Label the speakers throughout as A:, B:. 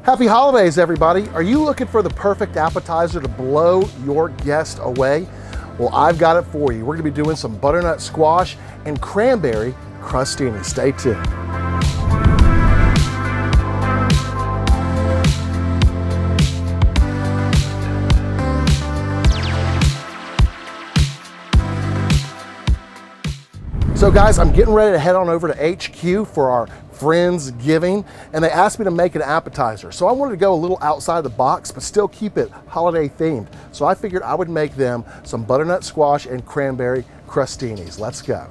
A: Happy holidays, everybody. Are you looking for the perfect appetizer to blow your guest away? Well, I've got it for you. We're gonna be doing some butternut squash and cranberry crostini. Stay tuned. So guys, I'm getting ready to head on over to HQ for our Friendsgiving, and they asked me to make an appetizer. So I wanted to go a little outside the box, but still keep it holiday themed. So I figured I would make them some butternut squash and cranberry crostinis. Let's go.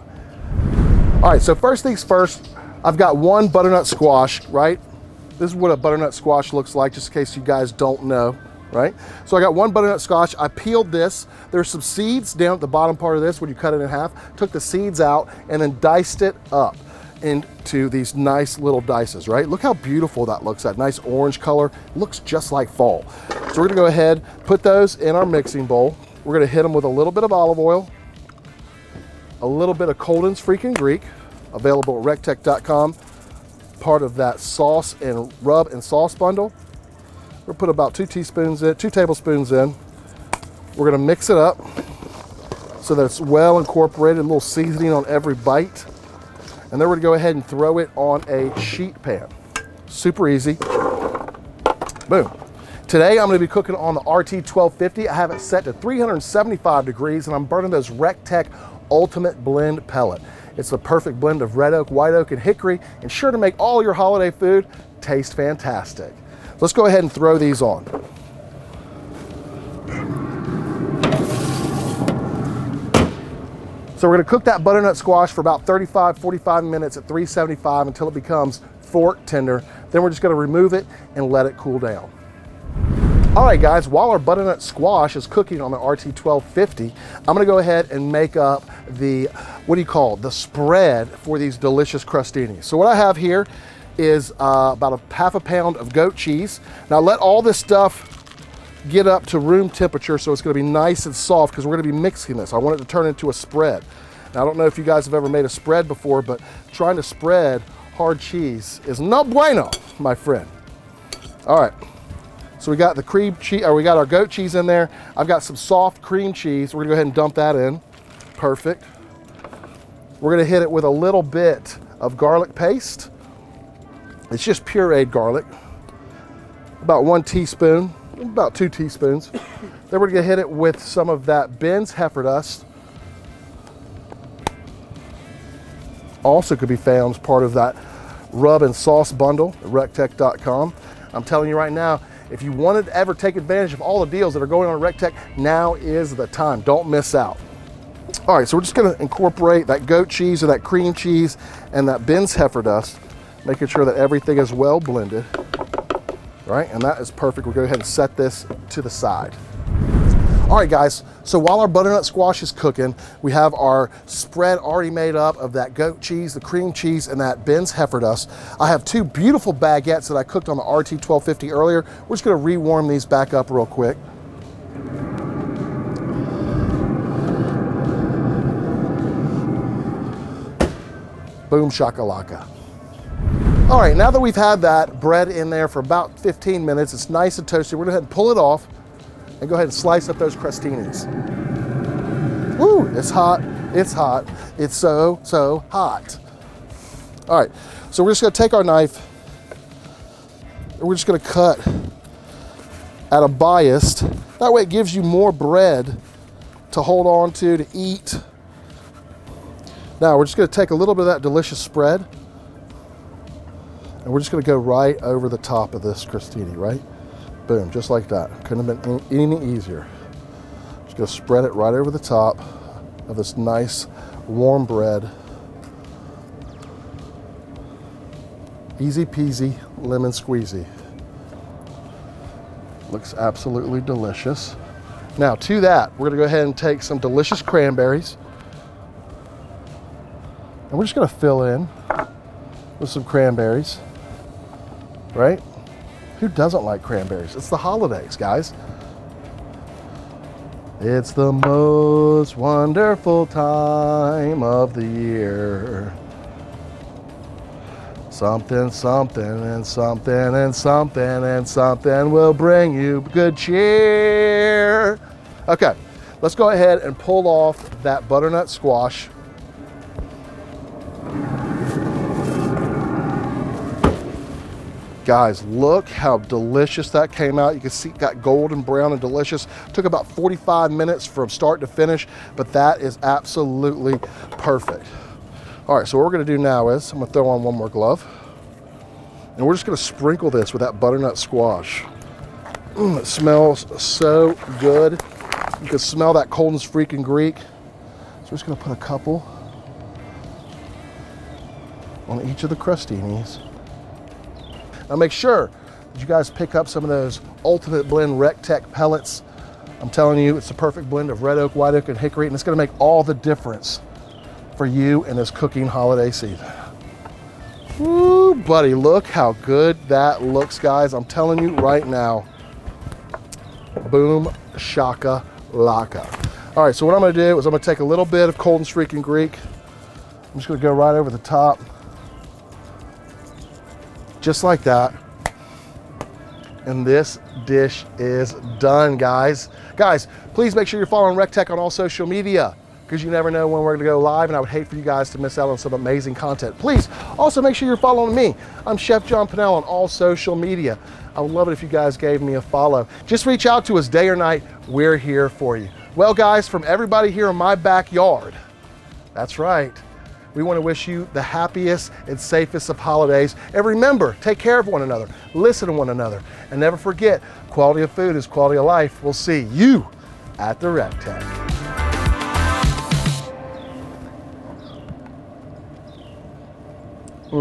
A: All right, so first things first, I've got one butternut squash, right? This is what a butternut squash looks like, just in case you guys don't know, right? So I got one butternut squash. I peeled this. There's some seeds down at the bottom part of this when you cut it in half. Took the seeds out and then diced it up into these nice little dices, right? Look how beautiful that looks, that nice orange color. It looks just like fall. So we're gonna go ahead, put those in our mixing bowl. We're gonna hit them with a little bit of olive oil, a little bit of Colden's Freaking Greek, available at recteq.com, part of that sauce and rub and sauce bundle. We'll put about 2 tablespoons in. We're gonna mix it up so that it's well incorporated, a little seasoning on every bite. And then we're gonna go ahead and throw it on a sheet pan. Super easy. Boom. Today I'm gonna be cooking on the RT1250. I have it set to 375 degrees and I'm burning those recteq Ultimate Blend pellet. It's the perfect blend of red oak, white oak, and hickory, and sure to make all your holiday food taste fantastic. Let's go ahead and throw these on. So we're gonna cook that butternut squash for about 45 minutes at 375 until it becomes fork tender. Then we're just gonna remove it and let it cool down. All right, guys, while our butternut squash is cooking on the RT1250, I'm gonna go ahead and make up the, the spread for these delicious crostinis. So what I have here is about half a pound of goat cheese. Now let all this stuff get up to room temperature so it's gonna be nice and soft because we're gonna be mixing this. I want it to turn into a spread. Now I don't know if you guys have ever made a spread before, but trying to spread hard cheese is no bueno, my friend. All right, so we got the cream cheese, or we got our goat cheese in there. I've got some soft cream cheese. We're gonna go ahead and dump that in. Perfect. We're gonna hit it with a little bit of garlic paste. It's just pureed garlic, about 1 teaspoon, about 2 teaspoons. Then we're gonna hit it with some of that Ben's heifer dust. Also could be found as part of that rub and sauce bundle at recteq.com. I'm telling you right now, if you wanted to ever take advantage of all the deals that are going on at recteq, now is the time. Don't miss out. All right, so we're just gonna incorporate that goat cheese or that cream cheese and that Ben's heifer dust, making sure that everything is well blended. Right, and that is perfect. We'll go ahead and set this to the side. All right, guys, so while our butternut squash is cooking, we have our spread already made up of that goat cheese, the cream cheese, and that Ben's heifer dust. I have 2 beautiful baguettes that I cooked on the RT1250 earlier. We're just gonna rewarm these back up real quick. Boom shakalaka. All right, now that we've had that bread in there for about 15 minutes, it's nice and toasty. We're gonna go ahead and pull it off and go ahead and slice up those crostinis. Woo, it's hot, it's hot. It's so, so hot. All right, so we're just gonna take our knife and we're just gonna cut at a bias. That way it gives you more bread to hold on to eat. Now we're just gonna take a little bit of that delicious spread and we're just gonna go right over the top of this crostini, right? Boom, just like that. Couldn't have been any easier. Just gonna spread it right over the top of this nice warm bread. Easy peasy, lemon squeezy. Looks absolutely delicious. Now to that, we're gonna go ahead and take some delicious cranberries. And we're just gonna fill in with some cranberries, right? Who doesn't like cranberries? It's the holidays, guys. It's the most wonderful time of the year. Something, something, and something, and something, and something will bring you good cheer. Okay, let's go ahead and pull off that butternut squash. Guys, look how delicious that came out. You can see it got golden brown and delicious. Took about 45 minutes from start to finish, but that is absolutely perfect. All right, so what we're gonna do now is, I'm gonna throw on one more glove, and we're just gonna sprinkle this with that butternut squash. It smells so good. You can smell that Colton's freaking Greek. So we're just gonna put a couple on each of the crostinis. Now make sure that you guys pick up some of those Ultimate Blend recteq pellets. I'm telling you, it's the perfect blend of red oak, white oak, and hickory, and it's gonna make all the difference for you in this cooking holiday season. Woo, buddy, look how good that looks, guys. I'm telling you right now, boom, shaka, laka. All right, so what I'm gonna do is I'm gonna take a little bit of Colton's freaking Greek. I'm just gonna go right over the top. Just like that. And this dish is done, guys. Guys, please make sure you're following recteq on all social media, because you never know when we're gonna go live, and I would hate for you guys to miss out on some amazing content. Please also make sure you're following me. I'm Chef John Pennell on all social media. I would love it if you guys gave me a follow. Just reach out to us day or night. We're here for you. Well, guys, from everybody here in my backyard, that's right, we want to wish you the happiest and safest of holidays. And remember, take care of one another, listen to one another, and never forget, quality of food is quality of life. We'll see you at the recteq.